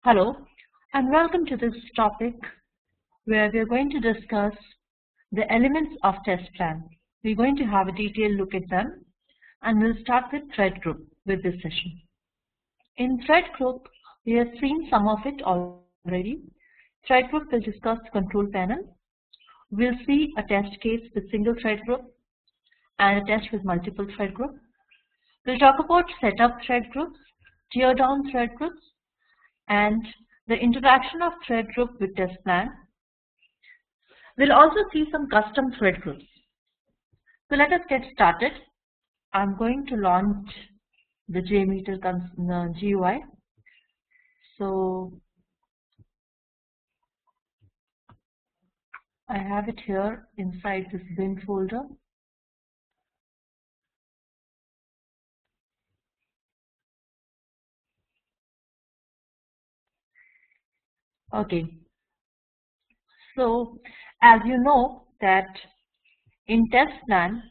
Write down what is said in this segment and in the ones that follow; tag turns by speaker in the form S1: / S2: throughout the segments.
S1: Hello and welcome to this topic where we are going to discuss the elements of test plan. We are going to have a detailed look at them and we'll start with thread group with this session. In thread group, we have seen some of it already. Thread group will discuss the control panel. We'll see a test case with single thread group and a test with multiple thread group. We'll talk about setup thread groups, tear down thread groups, and the interaction of thread group with test plan. We'll also see some custom thread groups. So let us get started. I'm going to launch the Jmeter GUI. So I have it here inside this bin folder. Okay, so as you know that in test plan,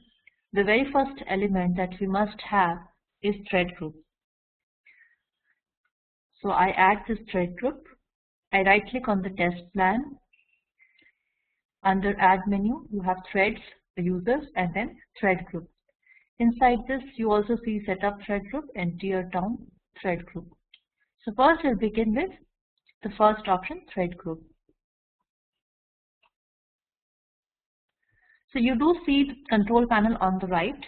S1: the very first element that we must have is thread group. So I add this thread group, I right click on the test plan. Under add menu, you have threads, users, and then thread group. Inside this, you also see setup thread group and tear down thread group. So first we'll begin with the first option, thread group. So you do see the control panel on the right.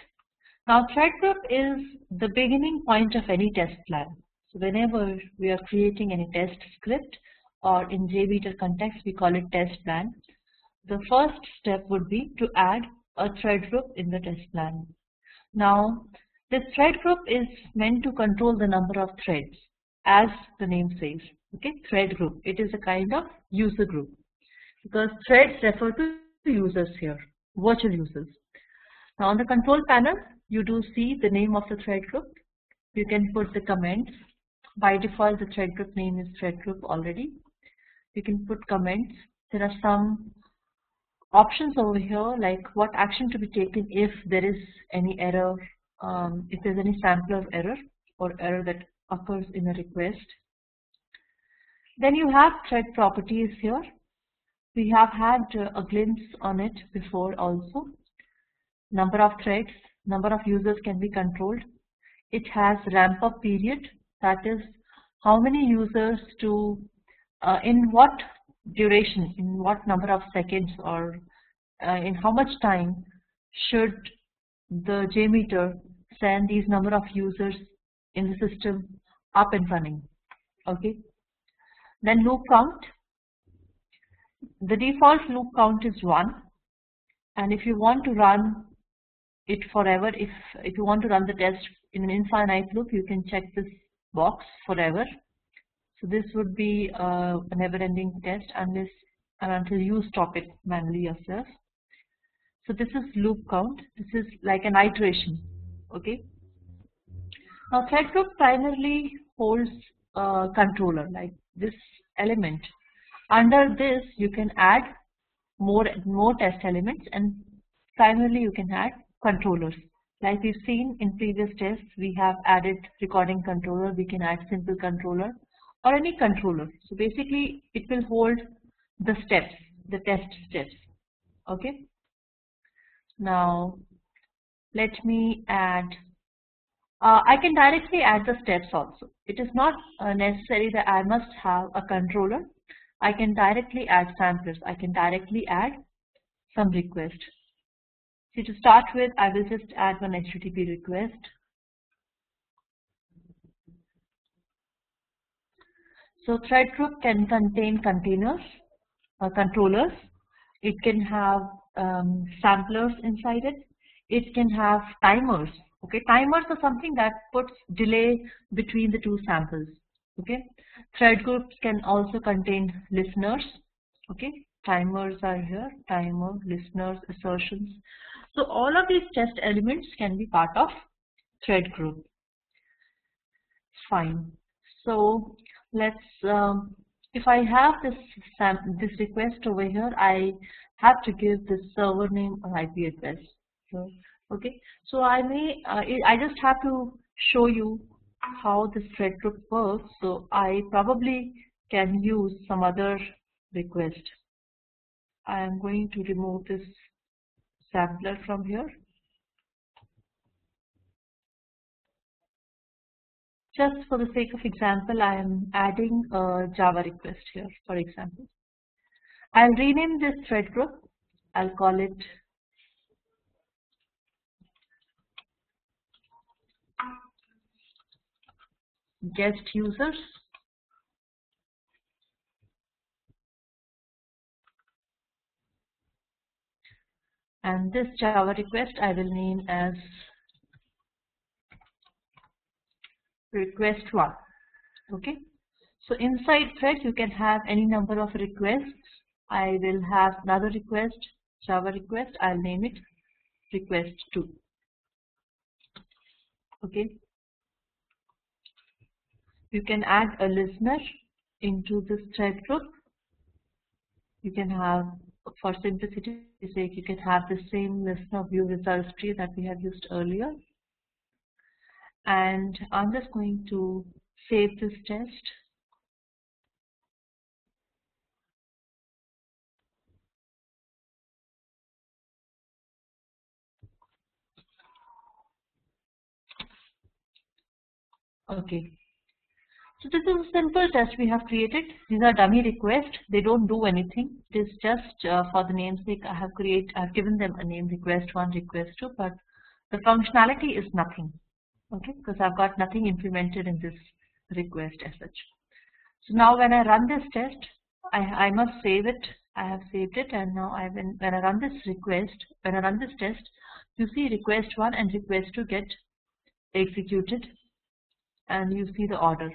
S1: Now thread group is the beginning point of any test plan. So whenever we are creating any test script, or in Jmeter context we call it test plan, the first step would be to add a thread group in the test plan. Now this thread group is meant to control the number of threads, as the name says. Okay, thread group. It is a kind of user group because threads refer to users here, virtual users. Now on the control panel, you do see the name of the thread group. You can put the comments. By default, the thread group name is thread group already. You can put comments. There are some options over here like what action to be taken if there is any error, if there is any sampler error or error that occurs in a request. Then you have thread properties here. We have had a glimpse on it before also. Number of threads, number of users can be controlled. It has ramp up period, that is how many users to, in what duration, in what number of seconds, or in how much time should the Jmeter send these number of users in the system up and running. Okay. Then loop count. The default loop count is 1, and if you want to run it forever, if you want to run the test in an infinite loop, you can check this box forever. So this would be a never-ending test unless and until you stop it manually yourself. So this is loop count. This is like an iteration. Okay. Now thread group primarily holds a controller like this element. Under this you can add more test elements, and primarily you can add controllers. Like we've seen in previous tests, we have added recording controller, we can add simple controller or any controller. So basically it will hold the steps, the test steps. Okay. Now let me add, I can directly add the steps also. It is not necessary that I must have a controller. I can directly add samplers. I can directly add some request. So to start with, I will just add one HTTP request. So thread group can contain containers, controllers. It can have samplers inside it. It can have timers. Okay, timers are something that puts delay between the two samples. Okay, thread groups can also contain listeners. Okay, timers are here, timer, listeners, assertions. So all of these test elements can be part of thread group. Fine. So let's, if I have this request over here, I have to give this server name or IP address. So, okay, so I just have to show you how this thread group works. So I probably can use some other request. I am going to remove this sampler from here. Just for the sake of example, I am adding a Java request here, for example. I'll rename this thread group. I'll call it guest users. And this Java request I will name as request 1. Okay. So inside thread you can have any number of requests. I will have another request, Java request. I'll name it request 2. Okay. You can add a listener into this thread group. You can have, for simplicity's sake, you can have the same listener view results tree that we have used earlier. And I'm just going to save this test. Okay. So this is a simple test we have created. These are dummy requests. They don't do anything. It is just for the namesake. I've given them a name, request 1, request 2, but the functionality is nothing. Okay, because I've got nothing implemented in this request as such. So now when I run this test, I must save it. I have saved it, and now when I run this test, you see request 1 and request 2 get executed, and you see the order.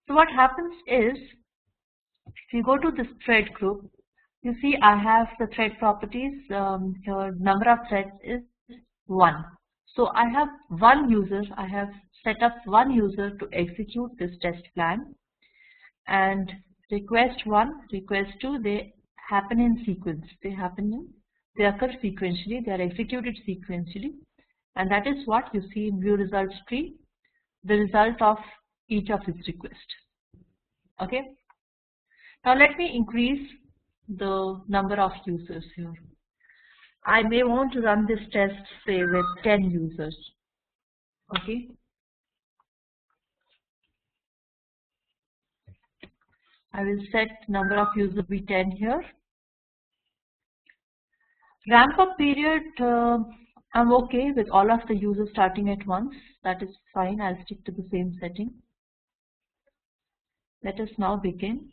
S1: So what happens is, if you go to this thread group, you see I have the thread properties. Your number of threads is 1. So I have one user. I have set up one user to execute this test plan, and request 1, request 2, they happen in sequence. They occur sequentially. They are executed sequentially, and that is what you see in view results tree, the result of each of its requests. Okay. Now let me increase the number of users here. I may want to run this test, say, with 10 users. Okay. I will set number of users be 10 here. Ramp up period, I'm okay with all of the users starting at once. That is fine. I'll stick to the same setting. Let us now begin.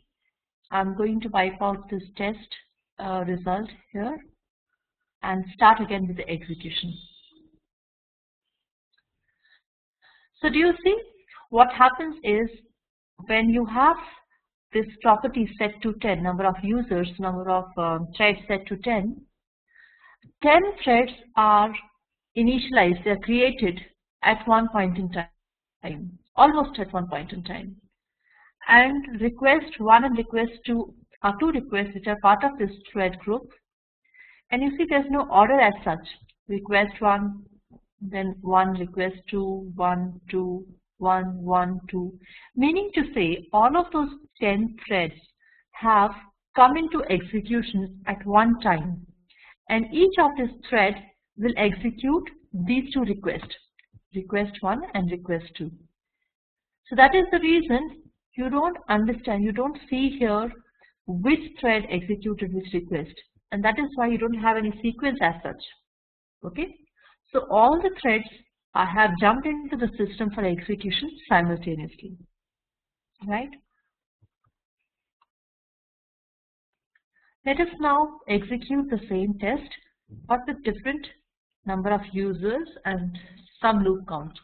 S1: I'm going to wipe out this test result here and start again with the execution. So do you see what happens is, when you have this property set to 10, number of users, number of threads set to 10 threads are initialized, they are created at one point in time, almost at one point in time. And request 1 and request 2 are two requests which are part of this thread group. And you see there's no order as such. Request 1, then 1, request 2, 1, 2, 1, 1, 2. Meaning to say all of those 10 threads have come into execution at one time. And each of these threads will execute these two requests, request 1 and request 2. So that is the reason you don't understand, you don't see here which thread executed which request. And that is why you don't have any sequence as such. Okay. So all the threads have jumped into the system for execution simultaneously. Right. Let us now execute the same test, but with different number of users and some loop count.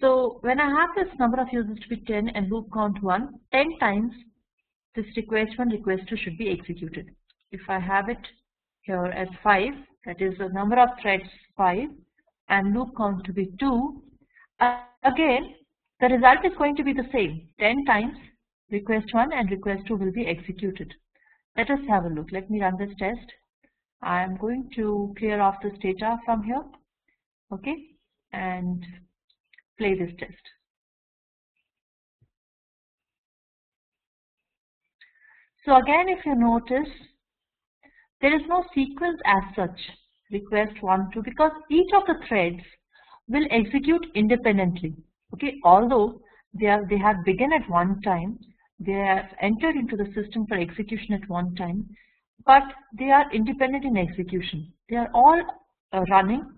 S1: So when I have this number of users to be 10 and loop count 1, 10 times this request 1, request 2 should be executed. If I have it here as 5, that is the number of threads 5, and loop count to be 2, again the result is going to be the same. 10 times request 1 and request 2 will be executed. Let us have a look. Let me run this test. I am going to clear off this data from here. Okay, and play this test. So again, if you notice, there is no sequence as such, request 1, 2, because each of the threads will execute independently. Okay, although they have begun at one time, they have entered into the system for execution at one time, but they are independent in execution. They are all running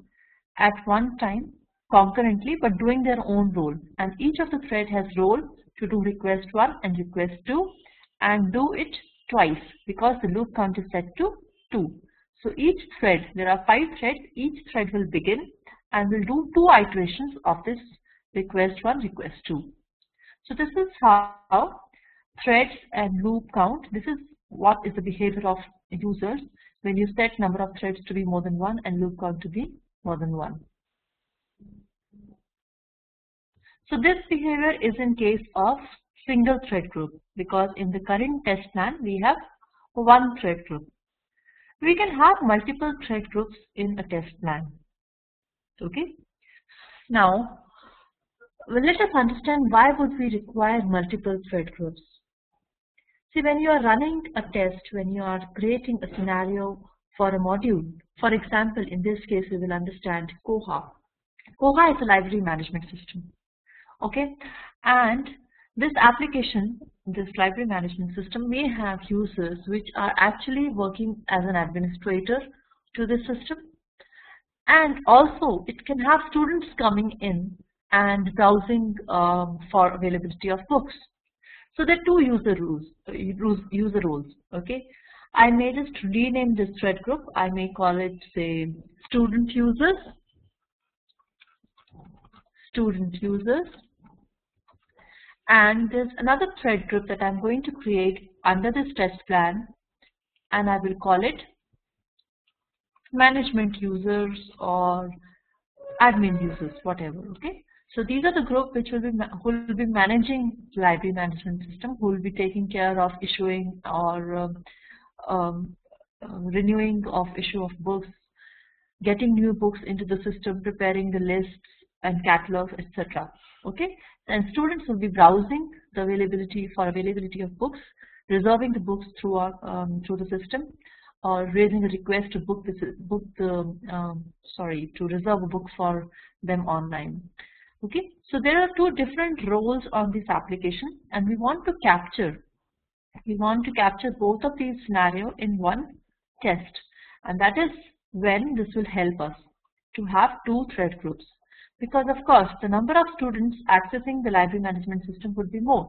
S1: at one time concurrently, but doing their own role. And each of the thread has role to do request 1 and request 2, and do it twice because the loop count is set to 2. So each thread, there are 5 threads, each thread will begin and will do 2 iterations of this request 1, request 2. So this is how threads and loop count, this is what is the behavior of users when you set number of threads to be more than 1 and loop count to be more than 1. So this behavior is in case of single thread group, because in the current test plan we have one thread group. We can have multiple thread groups in a test plan. Okay. Now, let us understand why would we require multiple thread groups. See, when you are running a test, when you are creating a scenario for a module, for example, in this case we will understand Koha. Koha is a library management system. Okay, and this application, this library management system may have users which are actually working as an administrator to the system, and also it can have students coming in and browsing for availability of books. So there are 2 user roles. Okay, I may just rename this thread group. I may call it, say, student users, and there's another thread group that I'm going to create under this test plan, and I will call it management users or admin users, whatever. Okay, so these are the group which will be managing library management system, who will be taking care of issuing or renewing of issue of books, getting new books into the system, preparing the lists and catalogs, etc. Okay, and students will be browsing the availability of books, reserving the books through the system, or raising a request to to reserve a book for them online. Okay, so there are 2 different roles on this application, and we want to capture both of these scenarios in one test, and that is when this will help us to have 2 thread groups. Because of course the number of students accessing the library management system would be more.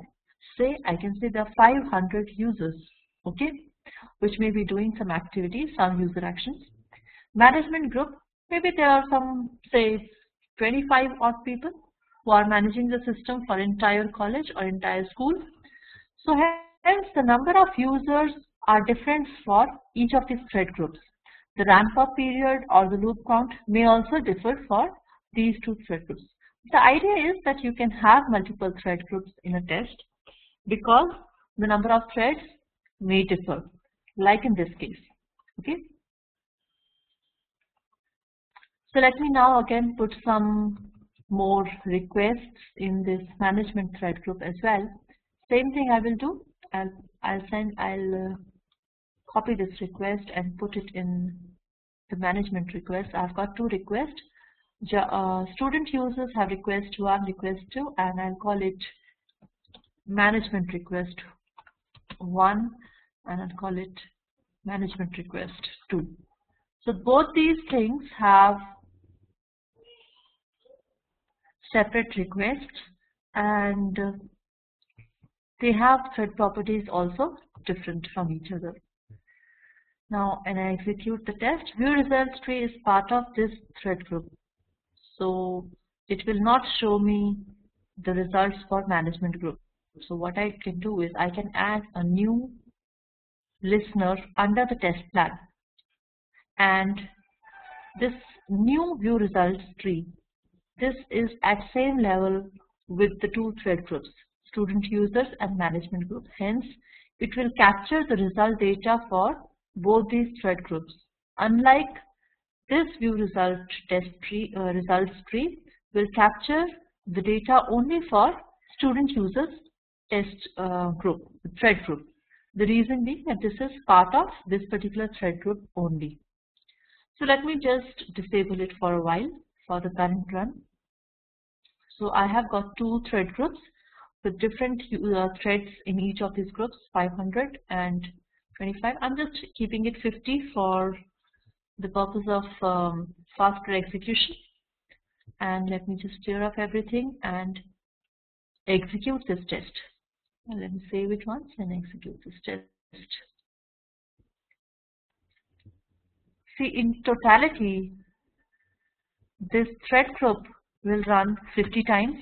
S1: Say, I can say there are 500 users, okay, which may be doing some activities, some user actions. Management group, maybe there are some, say, 25 odd people who are managing the system for entire college or entire school. So hence the number of users are different for each of these thread groups. The ramp up period or the loop count may also differ for these 2 thread groups. The idea is that you can have multiple thread groups in a test because the number of threads may differ, like in this case. Okay. So let me now again put some more requests in this management thread group as well. Same thing I will do. I'll copy this request and put it in the management request. I've got 2 requests. Student users have request 1, request 2, and I'll call it management request 1, and I'll call it management request 2. So both these things have separate requests, and they have thread properties also different from each other. Now, when I execute the test, view results tree is part of this thread group. So it will not show me the results for management group. So what I can do is I can add a new listener under the test plan, and this new view results tree, this is at same level with the 2 thread groups, student users and management group. Hence it will capture the result data for both these thread groups. Unlike this view result test tree, results tree will capture the data only for student users test thread group. The reason being that this is part of this particular thread group only. So let me just disable it for a while for the current run. So I have got two thread groups with different threads in each of these groups, 500 and 25. I'm just keeping it 50 for the purpose of faster execution. And let me just clear up everything and execute this test. And let me save it once and execute this test. See, in totality, this thread group will run 50 times.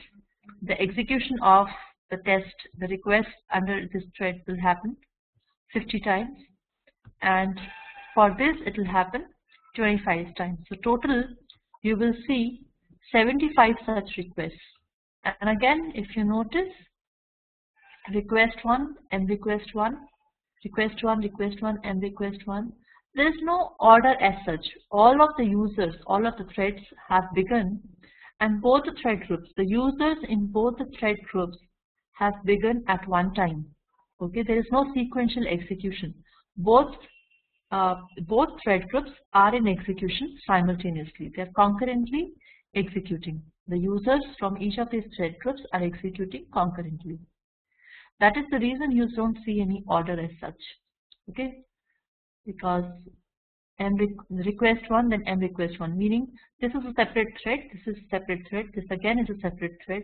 S1: The execution of the test, the request under this thread will happen 50 times. And for this, it will happen 25 times. So total, you will see 75 such requests. And again, if you notice, request 1, M request 1, request 1, request 1, M request 1. There is no order as such. All of the users, all of the threads have begun, and both the thread groups, the users in both the thread groups have begun at one time. Okay, there is no sequential execution. Both thread groups are in execution simultaneously. They are concurrently executing. The users from each of these thread groups are executing concurrently. That is the reason you don't see any order as such. Okay, because M request 1, then M request 1, meaning this is a separate thread, this is a separate thread, this again is a separate thread.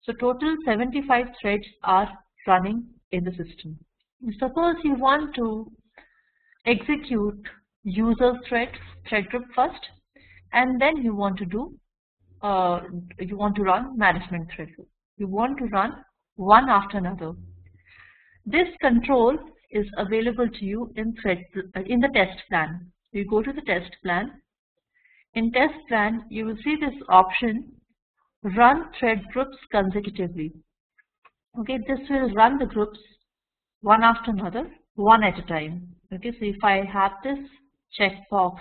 S1: So total 75 threads are running in the system. Suppose you want to execute user thread group first, and then you want to do run management thread group. You want to run one after another. This control is available to you in the test plan. You go to the test plan. In test plan, you will see this option, run thread groups consecutively. Okay, this will run the groups one after another, one at a time. Okay, so if I have this checkbox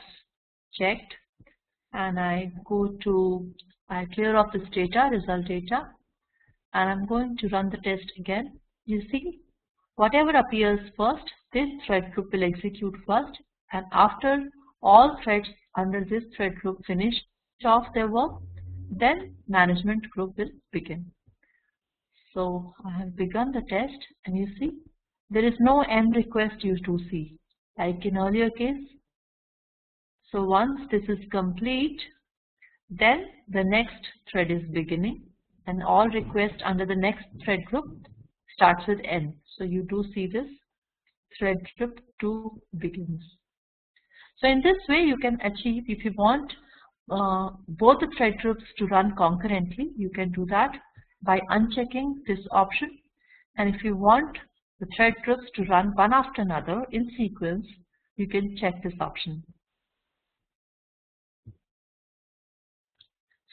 S1: checked and I clear off this data, result data, and I'm going to run the test again, you see whatever appears first, this thread group will execute first, and after all threads under this thread group finish off their work, then management group will begin. So I have begun the test, and you see there is no M request you do see like in earlier case. So once this is complete, then the next thread is beginning, and all requests under the next thread group starts with N. So you do see this thread group 2 begins. So in this way you can achieve, if you want both the thread groups to run concurrently, you can do that by unchecking this option. And if you want the thread groups to run one after another in sequence, you can check this option.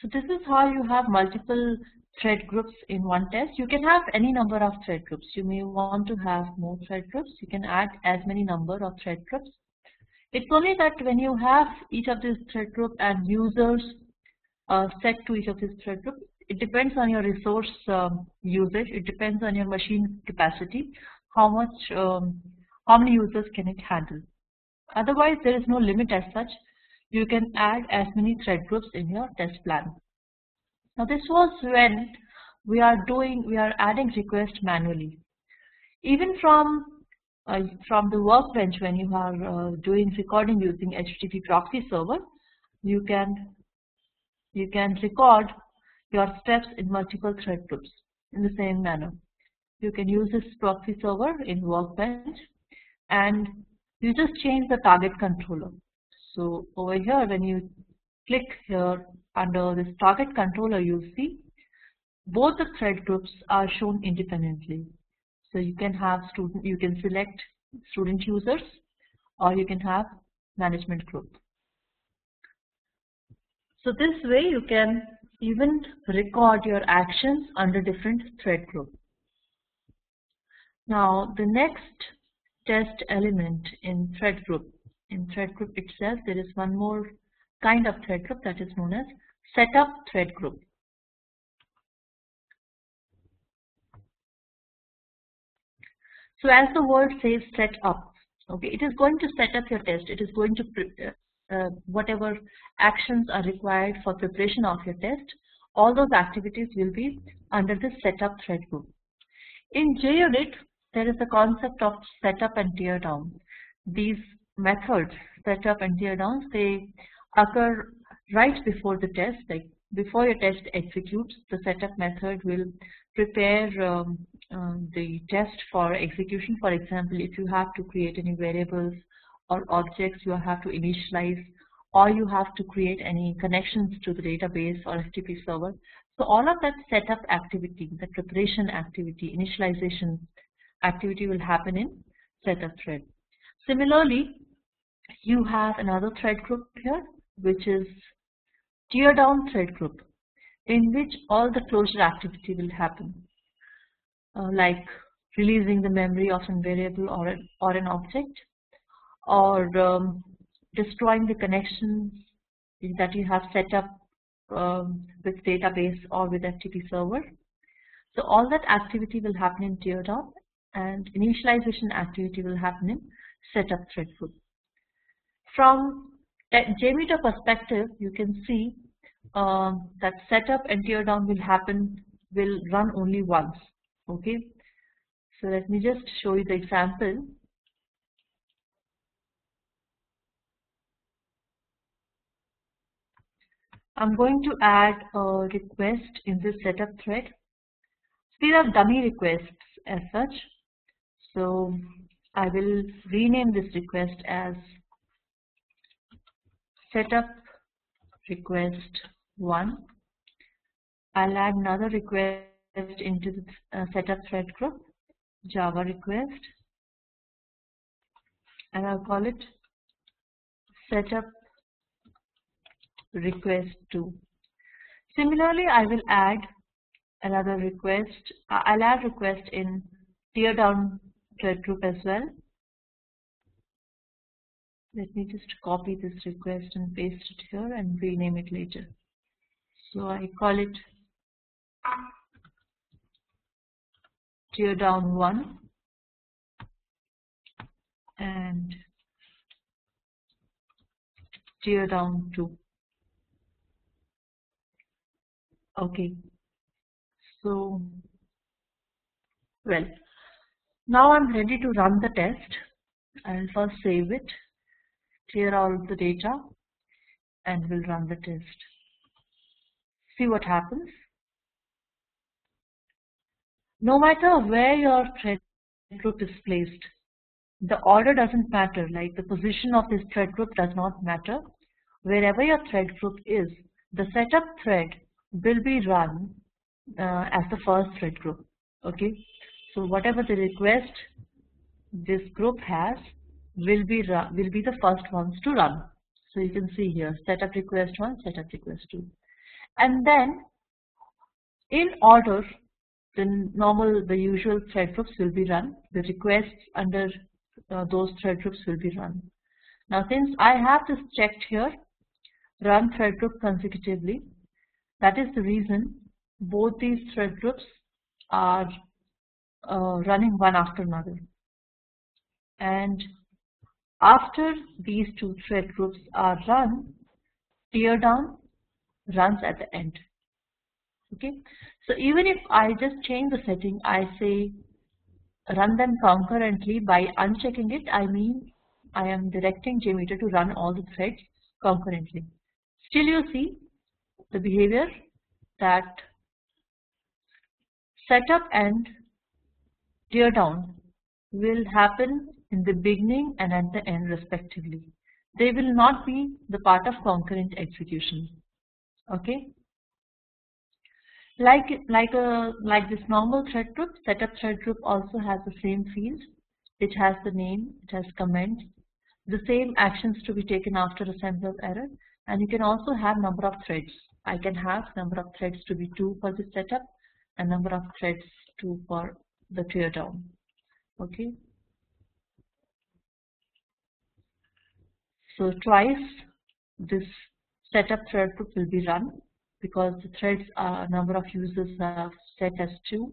S1: So this is how you have multiple thread groups in one test. You can have any number of thread groups. You may want to have more thread groups. You can add as many number of thread groups. It's only that when you have each of these thread group and users set to each of these thread group, it depends on your resource usage. It depends on your machine capacity, how many users can it handle. Otherwise, there is no limit as such. You can add as many thread groups in your test plan. Now this was when we are adding requests manually. Even from the workbench, when you are doing recording using HTTP Proxy server, you can record your steps in multiple thread groups in the same manner. You can use this proxy server in workbench, and you just change the target controller. So over here, when you click here under this target controller, you'll see both the thread groups are shown independently. So you can have you can select student users, or you can have management group. So this way you can even record your actions under different thread groups. Now the next test element in thread group. In thread group itself, there is one more kind of thread group that is known as setup thread group. So as the word says, set up. Okay, it is going to set up your test. It is going to whatever actions are required for preparation of your test. All those activities will be under this setup thread group. In JUnit, there is a concept of setup and teardown. These methods, setup and teardowns, they occur right before the test. Like before your test executes, the setup method will prepare the test for execution. For example, if you have to create any variables or objects, you have to initialize, or you have to create any connections to the database or HTTP server. So all of that setup activity, the preparation activity, initialization activity will happen in setup thread. Similarly, you have another thread group here, which is teardown thread group, in which all the closure activity will happen, like releasing the memory of some variable or an object, or destroying the connections that you have set up with database or with FTP server. So all that activity will happen in teardown, and initialization activity will happen in setup thread group. From a Jmeter perspective, you can see that setup and teardown will run only once. Okay, so let me just show you the example. I'm going to add a request in this setup thread. These are dummy requests as such. So I will rename this request as setup request 1. I'll add another request into the setup thread group, Java request, and I'll call it setup request 2. Similarly, I will add another request. I'll add request in teardown thread group as well. Let me just copy this request and paste it here and rename it later. So I call it teardown 1 and teardown 2. Okay, so well, now I'm ready to run the test. I'll first save it, clear all the data, and we'll run the test. See what happens. No matter where your thread group is placed, the order doesn't matter, like the position of this thread group does not matter. Wherever your thread group is, the setup thread will be run as the first thread group. Okay, so whatever the request this group has will be the first ones to run. So you can see here setup request 1, setup request 2, and then in order the usual thread groups will be run. The requests under those thread groups will be run. Now since I have this checked here, run thread group consecutively, that is the reason both these thread groups are running one after another. And after these two thread groups are run, teardown runs at the end. Okay, so even if I just change the setting, I say run them concurrently, by unchecking it, I mean I am directing Jmeter to run all the threads concurrently. Still you see the behavior that setup and teardown will happen in the beginning and at the end respectively. They will not be the part of concurrent execution. Okay, like this normal thread group, setup thread group also has the same field. It has the name, it has comments, the same actions to be taken after assembler error, and you can also have number of threads. I can have number of threads to be 2 for the setup and number of threads 2 for the teardown. Okay, so twice this setup thread group will be run because the threads number of users are set as 2,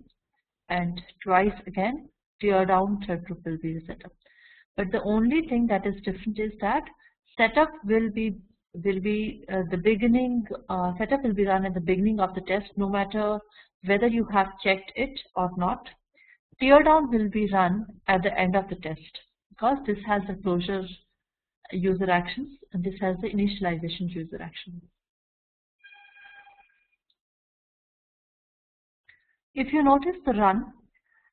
S1: and twice again teardown thread group will be set up. But the only thing that is different is that setup will be the beginning. Setup will be run at the beginning of the test, no matter whether you have checked it or not. Teardown will be run at the end of the test because this has the closure user actions and this has the initialization user actions. If you notice the run,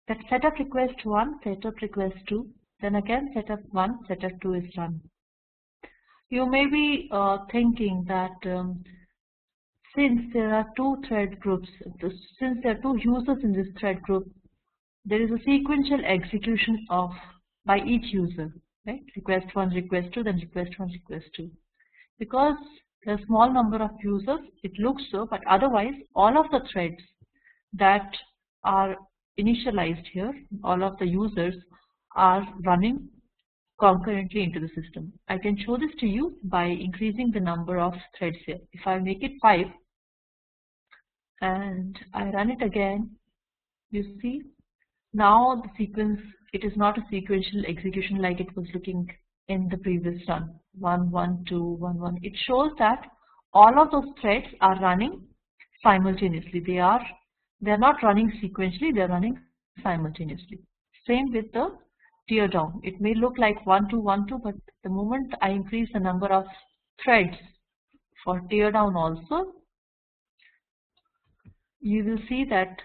S1: that setup request 1, setup request 2, then again setup 1, setup 2 is run. You may be thinking that since there are two thread groups, since there are two users in this thread group, there is a sequential execution of by each user, right? Request 1, request 2, then request 1, request 2. Because there are a small number of users, it looks so, but otherwise all of the threads that are initialized here, all of the users are running concurrently into the system. I can show this to you by increasing the number of threads here. If I make it 5 and I run it again, you see now the sequence, it is not a sequential execution like it was looking in the previous run, 1, 1, 2, 1, 1. It shows that all of those threads are running simultaneously. They are not running sequentially, they are running simultaneously. Same with the teardown. It may look like 1, 2, 1, 2, but the moment I increase the number of threads for teardown also, you will see that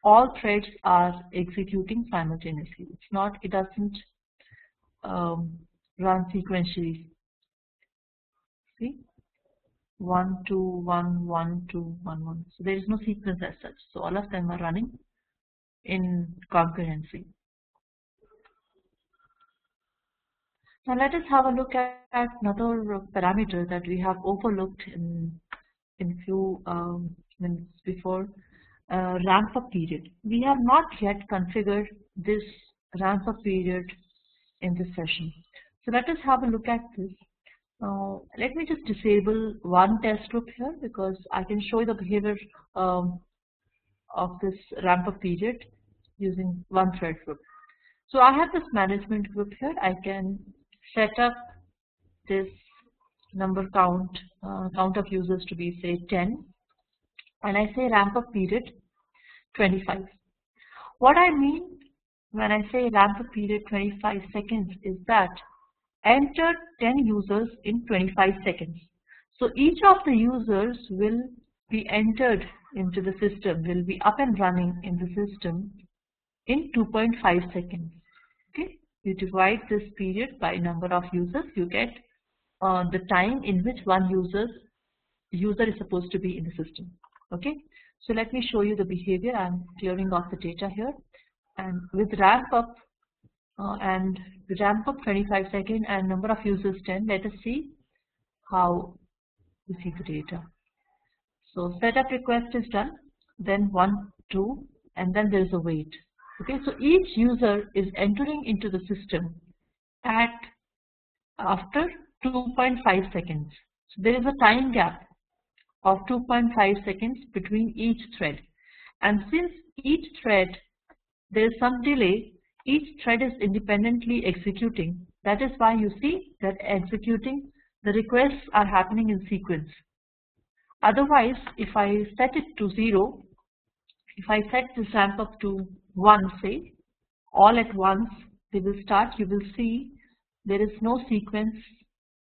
S1: all threads are executing simultaneously. It doesn't run sequentially. See, 1, 2, 1, 1, 2, 1, 1. So there is no sequence as such. So all of them are running in concurrency. Now let us have a look at another parameter that we have overlooked in few minutes before, ramp up period. We have not yet configured this ramp up period in this session. So let us have a look at this. Let me just disable one test group here because I can show you the behavior of this ramp up period using one thread group. So I have this management group here. I can set up this number count of users to be say 10, and I say ramp up period 25. What I mean when I say ramp up period 25 seconds is that enter 10 users in 25 seconds. So each of the users will be entered into the system, will be up and running in the system in 2.5 seconds. Okay, you divide this period by number of users, you get the time in which one user is supposed to be in the system. Okay, so let me show you the behavior. I'm clearing off the data here, and with ramp up 25 seconds and number of users 10, let us see how we see the data. So setup request is done, then 1, 2, and then there is a wait. Okay, so each user is entering into the system after 2.5 seconds. So there is a time gap of 2.5 seconds between each thread, and since each thread there is some delay, each thread is independently executing. That is why you see that executing the requests are happening in sequence. Otherwise, if I set it to 0, if I set this ramp up to 1, say, all at once they will start, you will see there is no sequence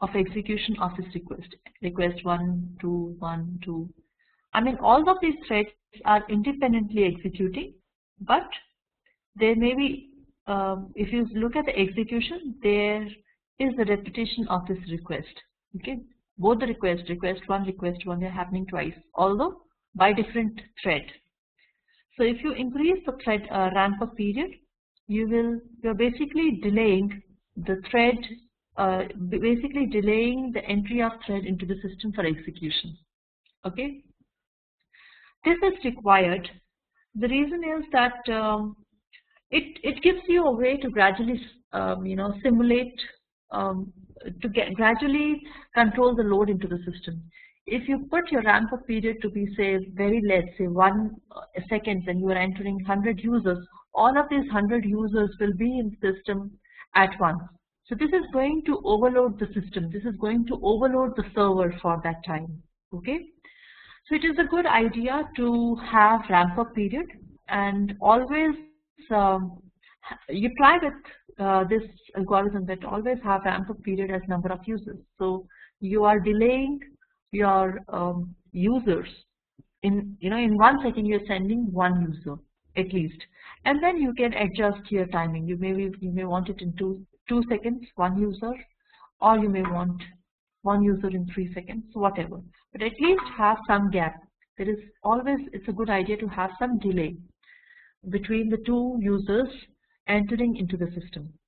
S1: of execution of this request. Request 1, 2, 1, 2. I mean, all of these threads are independently executing, but there may be, if you look at the execution, there is a repetition of this request. Okay, both the request 1, request 1, they are happening twice, although by different thread. So if you increase the thread ramp up period, you're basically delaying the thread, basically delaying the entry of thread into the system for execution. Okay, this is required. The reason is that it gives you a way to gradually simulate, gradually control the load into the system. If you put your ramp up period to be say very less, say 1 second, and you are entering 100 users, all of these 100 users will be in the system at once. So this is going to overload the system. This is going to overload the server for that time. Okay. So it is a good idea to have ramp up period, and always you try with this algorithm that always have ramp up period as number of users. So you are delaying your users in in 1 second. You're sending one user at least, and then you can adjust your timing. You may want it in two seconds, one user, or you may want one user in 3 seconds, whatever. But at least have some gap. There is always, it's a good idea to have some delay between the two users entering into the system.